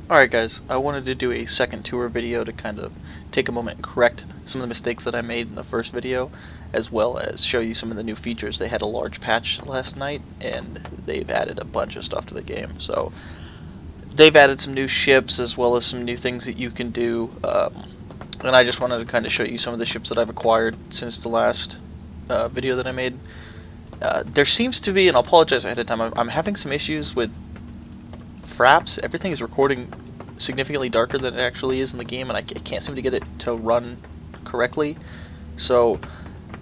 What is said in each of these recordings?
Alright guys, I wanted to do a second tour video to kind of take a moment and correct some of the mistakes that I made in the first video, as well as show you some of the new features. They had a large patch last night, and they've added a bunch of stuff to the game. So they've added some new ships, as well as some new things that you can do, and I just wanted to kind of show you some of the ships that I've acquired since the last video that I made. There seems to be, and I'll apologize ahead of time, I'm having some issues with fraps. Everything is recording significantly darker than it actually is in the game, and I can't seem to get it to run correctly. So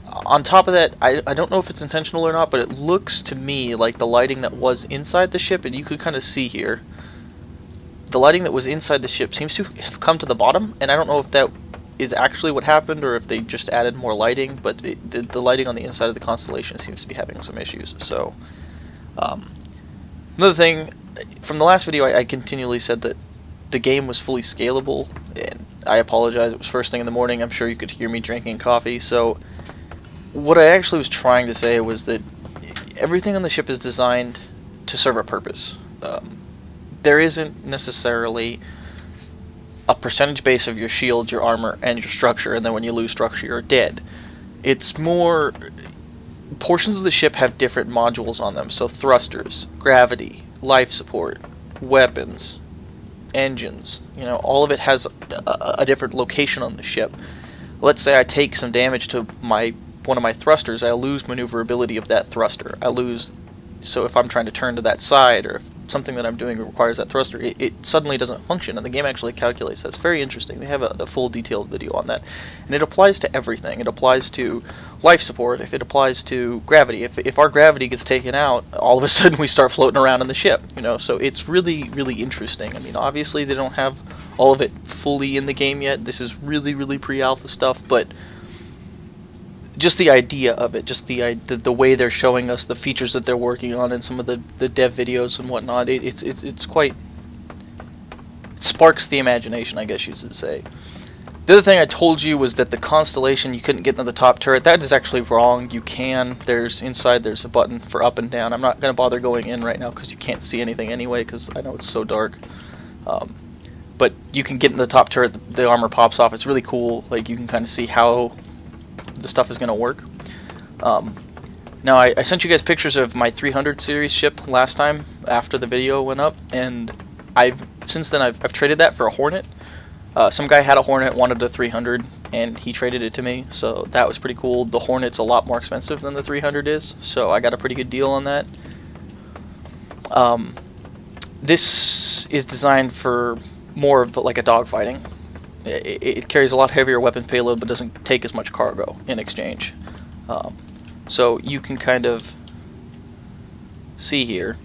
on top of that, I don't know if it's intentional or not, but it looks to me like the lighting that was inside the ship, and you could kind of see here, the lighting that was inside the ship seems to have come to the bottom, and I don't know if that is actually what happened or if they just added more lighting, but the lighting on the inside of the constellation seems to be having some issues. So another thing, from the last video I continually said that the game was fully scalable, and I apologize, it was first thing in the morning. I'm sure you could hear me drinking coffee. So what I actually was trying to say was that everything on the ship is designed to serve a purpose. There isn't necessarily a percentage base of your shield, your armor, and your structure, and then when you lose structure you're dead. It's more, portions of the ship have different modules on them, so thrusters, gravity, life support, weapons, engines, you know, all of it has a different location on the ship. Let's say I take some damage to one of my thrusters, I lose maneuverability of that thruster. So if I'm trying to turn to that side, or if something that I'm doing requires that thruster, it suddenly doesn't function, and the game actually calculates that. It's very interesting. They have a full detailed video on that, and it applies to everything. It applies to life support, if it applies to gravity. If our gravity gets taken out, all of a sudden we start floating around in the ship, you know. So it's really interesting. I mean, obviously they don't have all of it fully in the game yet. This is really pre-alpha stuff, but just the idea of it, just the way they're showing us the features that they're working on, and some of the dev videos and whatnot, it's quite, it sparks the imagination, I guess you should say. The other thing I told you was that the constellation, you couldn't get into the top turret. That is actually wrong. You can. There's a button for up and down. I'm not going to bother going in right now because you can't see anything anyway, because I know it's so dark. But you can get in the top turret. The armor pops off. It's really cool. Like, you can kind of see how the stuff is going to work. Now I sent you guys pictures of my 300 series ship last time after the video went up, and since then I've traded that for a Hornet. Some guy had a Hornet, wanted a 300, and he traded it to me, so that was pretty cool. The Hornet's a lot more expensive than the 300 is, so I got a pretty good deal on that. This is designed for more of like a dogfighting. It carries a lot heavier weapon payload, but doesn't take as much cargo in exchange. So you can kind of see here.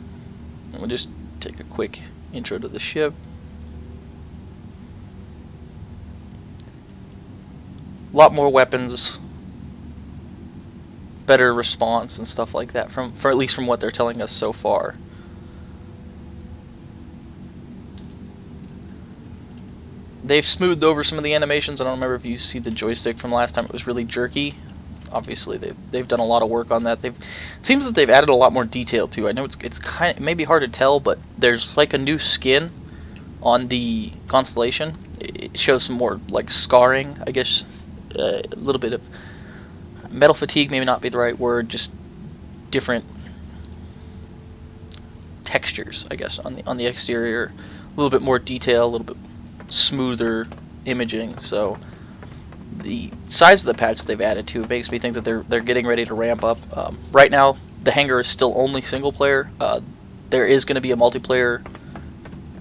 We'll just take a quick intro to the ship. A lot more weapons, better response and stuff like that, at least from what they're telling us so far. They've smoothed over some of the animations. I don't remember if you see the joystick from last time. It was really jerky. Obviously, they've done a lot of work on that. It seems that they've added a lot more detail too. I know it's kind of, maybe hard to tell, but there's like a new skin on the constellation. It shows some more like scarring, I guess. A little bit of metal fatigue, maybe not be the right word. Just different textures, I guess, on the exterior. A little bit more detail, a little bit smoother imaging. So the size of the patch that they've added to makes me think that they're getting ready to ramp up. Right now the hangar is still only single player. There is going to be a multiplayer.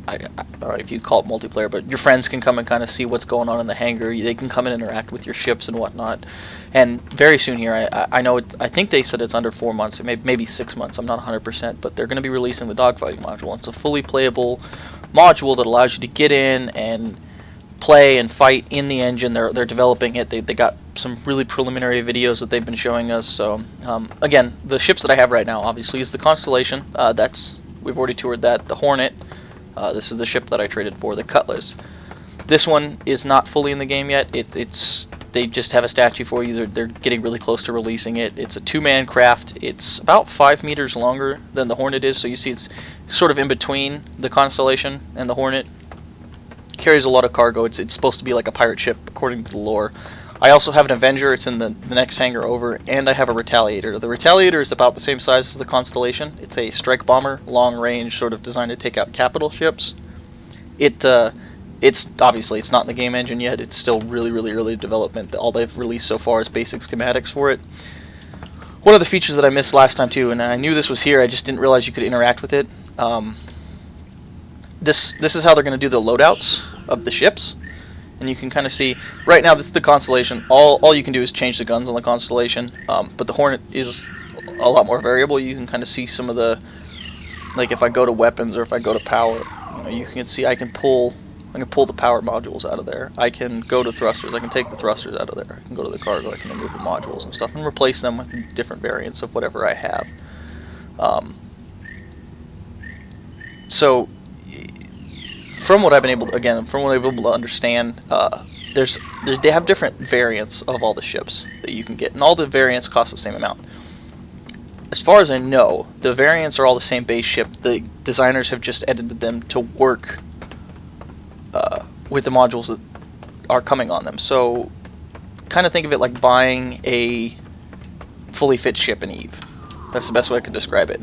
I don't know if you'd call it multiplayer, but your friends can come and kind of see what's going on in the hangar. They can come and interact with your ships and whatnot. And very soon here, I know I think they said it's under 4 months, maybe 6 months. I'm not 100%, but they're going to be releasing the Dogfighting Module. It's a fully playable module that allows you to get in and play and fight in the engine. They're developing it. They got some really preliminary videos that they've been showing us. So again, the ships that I have right now obviously is the Constellation. We've already toured that. The Hornet. This is the ship that I traded for, the Cutlass. This one is not fully in the game yet. They just have a statue for you. They're getting really close to releasing it. It's a two-man craft. It's about 5 meters longer than the Hornet is, so you see it's sort of in between the Constellation and the Hornet. carries a lot of cargo. It's supposed to be like a pirate ship according to the lore. I also have an Avenger. It's in the next hangar over, and I have a Retaliator. The Retaliator is about the same size as the Constellation. It's a strike bomber, long range, sort of designed to take out capital ships. It's obviously it's not in the game engine yet. It's still really early development. All they've released so far is basic schematics for it. One of the features that I missed last time too, and I knew this was here, I just didn't realize you could interact with it. This is how they're going to do the loadouts of the ships. And you can kind of see, right now this is the Constellation. All you can do is change the guns on the Constellation, but the Hornet is a lot more variable. You can kind of see some of the, like if I go to weapons or if I go to power, you know, you can see I can pull the power modules out of there. I can go to thrusters. I can take the thrusters out of there. I can go to the cargo. I can remove the modules and stuff and replace them with different variants of whatever I have. So from what I've been able to understand, they have different variants of all the ships that you can get, and all the variants cost the same amount. As far as I know, the variants are all the same base ship. The designers have just edited them to work with the modules that are coming on them. So kind of think of it like buying a fully fit ship in EVE. That's the best way I could describe it.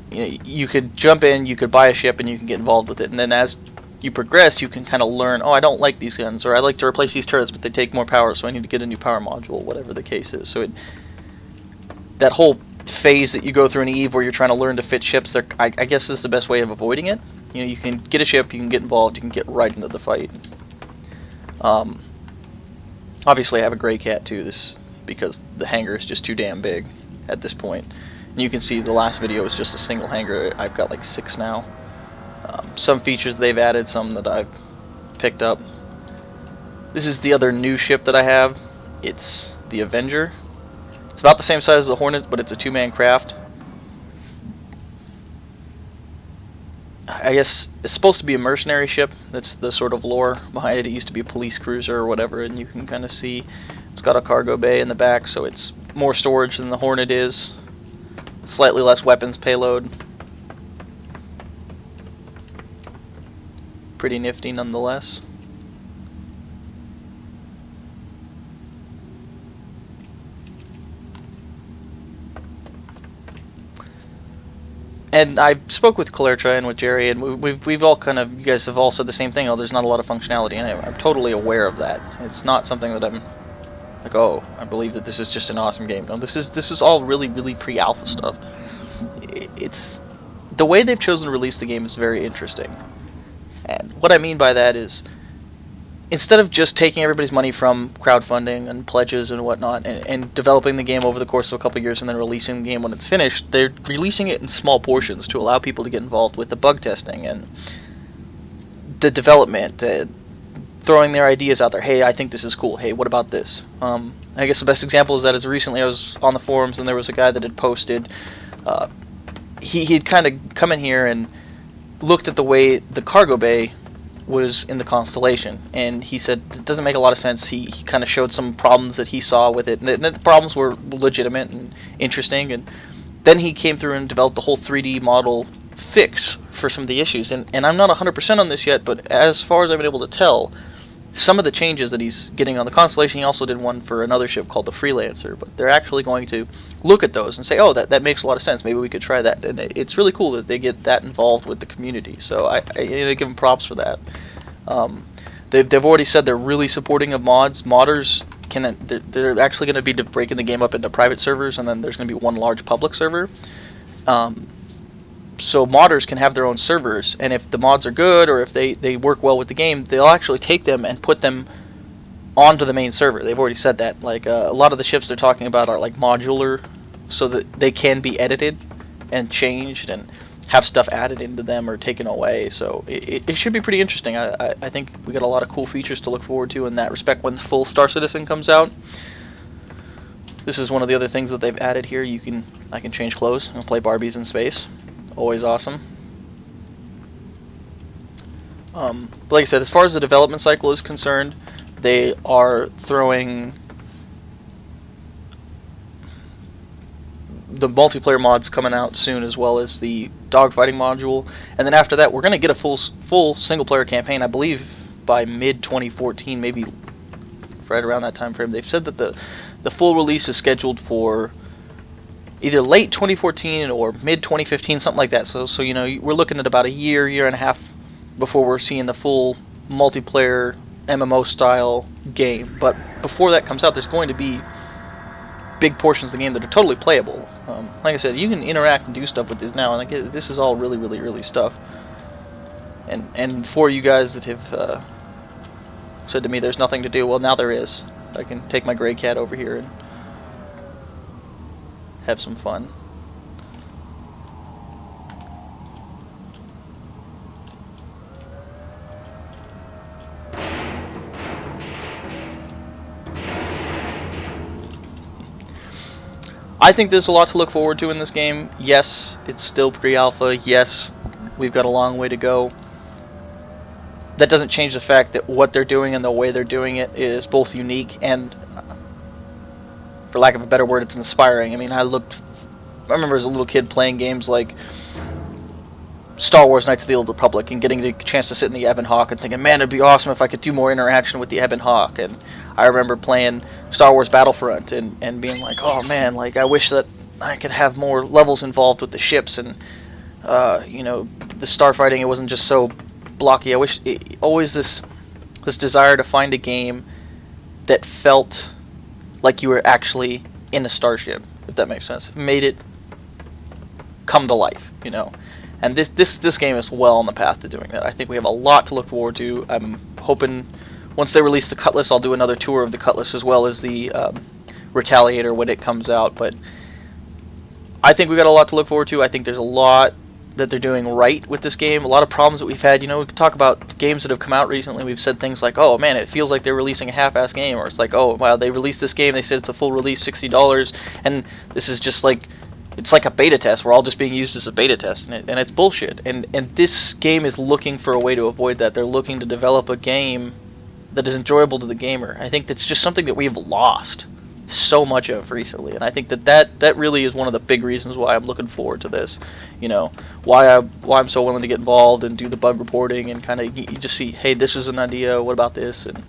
You know, you could jump in, you could buy a ship, and you can get involved with it. And then as you progress, you can kind of learn, oh, I don't like these guns, or I like to replace these turrets, but they take more power, so I need to get a new power module, whatever the case is. So that whole phase that you go through in EVE where you're trying to learn to fit ships, I guess this is the best way of avoiding it. You know, you can get a ship, you can get involved, you can get right into the fight. Obviously I have a gray cat too, because the hangar is just too damn big at this point. And you can see the last video was just a single hangar. I've got like 6 now. Some features they've added, some that I've picked up. This is the other new ship that I have. It's the Avenger. It's about the same size as the Hornet, but it's a 2-man craft. I guess it's supposed to be a mercenary ship. That's the sort of lore behind it. It used to be a police cruiser or whatever, and you can kind of see it's got a cargo bay in the back, so it's more storage than the Hornet is. Slightly less weapons payload. Pretty nifty nonetheless. And I spoke with Calertra and with Jerry, and we've all kind of, you guys have all said the same thing. Oh, there's not a lot of functionality, and I'm totally aware of that. It's not something that I'm like, oh, I believe that this is just an awesome game. No, this is all really pre-alpha stuff. It's the way they've chosen to release the game is very interesting. And what I mean by that is, instead of just taking everybody's money from crowdfunding and pledges and whatnot and developing the game over the course of a couple of years and then releasing the game when it's finished, they're releasing it in small portions to allow people to get involved with the bug testing and the development, throwing their ideas out there. Hey, I think this is cool. Hey, what about this? I guess the best example is that as recently I was on the forums and there was a guy that had posted, he'd kind of come in here and looked at the way the cargo bay was in the Constellation, and he said it doesn't make a lot of sense. He kind of showed some problems that he saw with it, and the problems were legitimate and interesting, and then he came through and developed a whole 3D model fix for some of the issues, and I'm not 100% on this yet, but as far as I've been able to tell, some of the changes that he's getting on the Constellation, he also did one for another ship called the Freelancer, but they're actually going to look at those and say, oh, that makes a lot of sense, maybe we could try that, and it's really cool that they get that involved with the community, so I give them props for that. They've already said they're really supporting of mods. Modders they're actually going to be breaking the game up into private servers, and then there's going to be one large public server. So modders can have their own servers, and if the mods are good or if they work well with the game, they'll actually take them and put them onto the main server. They've already said that. Like a lot of the ships they're talking about are like modular, so that they can be edited and changed and have stuff added into them or taken away. So it should be pretty interesting. I think we got a lot of cool features to look forward to in that respect when the full Star Citizen comes out. This is one of the other things that they've added here. I can change clothes and play Barbies in space. Always awesome. But like I said, as far as the development cycle is concerned, they are throwing the multiplayer mods coming out soon, as well as the Dogfighting Module. And then after that, we're going to get a full single-player campaign, I believe, by mid-2014, maybe right around that time frame. They've said that the full release is scheduled for either late 2014 or mid-2015, something like that. So you know, we're looking at about a year and a half before we're seeing the full multiplayer MMO-style game. But before that comes out, there's going to be big portions of the game that are totally playable. Like I said, you can interact and do stuff with this now, and this is all really early stuff. And for you guys that have said to me there's nothing to do, well, now there is. I can take my gray cat over here and have some fun. I think there's a lot to look forward to in this game. Yes, it's still pre-alpha. Yes, we've got a long way to go. That doesn't change the fact that what they're doing and the way they're doing it is both unique and, for lack of a better word, it's inspiring. I mean, I remember as a little kid playing games like Star Wars Knights of the Old Republic and getting the chance to sit in the Ebon Hawk and thinking, man, it'd be awesome if I could do more interaction with the Ebon Hawk. And I remember playing Star Wars Battlefront and being like, oh man, like I wish that I could have more levels involved with the ships and you know, the starfighting, it wasn't just so blocky. I wish always this desire to find a game that felt like you were actually in a starship, if that makes sense. It made it come to life, you know. And this game is well on the path to doing that. I think we have a lot to look forward to. I'm hoping once they release the Cutlass, I'll do another tour of the Cutlass as well as the Retaliator when it comes out. But I think we got a lot to look forward to. I think there's a lot that they're doing right with this game. A lot of problems that we've had. You know, we can talk about games that have come out recently. We've said things like, oh man, it feels like they're releasing a half-ass game, or it's like, oh wow, they released this game, they said it's a full release, $60, and this is just like, it's like a beta test. We're all just being used as a beta test, and it's bullshit. And this game is looking for a way to avoid that. They're looking to develop a game that is enjoyable to the gamer. I think that's just something that we have lost so much of recently, and I think that really is one of the big reasons why I'm looking forward to this. You know, why I'm so willing to get involved and do the bug reporting and kind of you just see, hey, this is an idea. What about this? And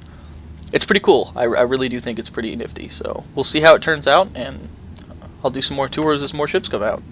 it's pretty cool. I really do think it's pretty nifty. So we'll see how it turns out, and I'll do some more tours as more ships come out.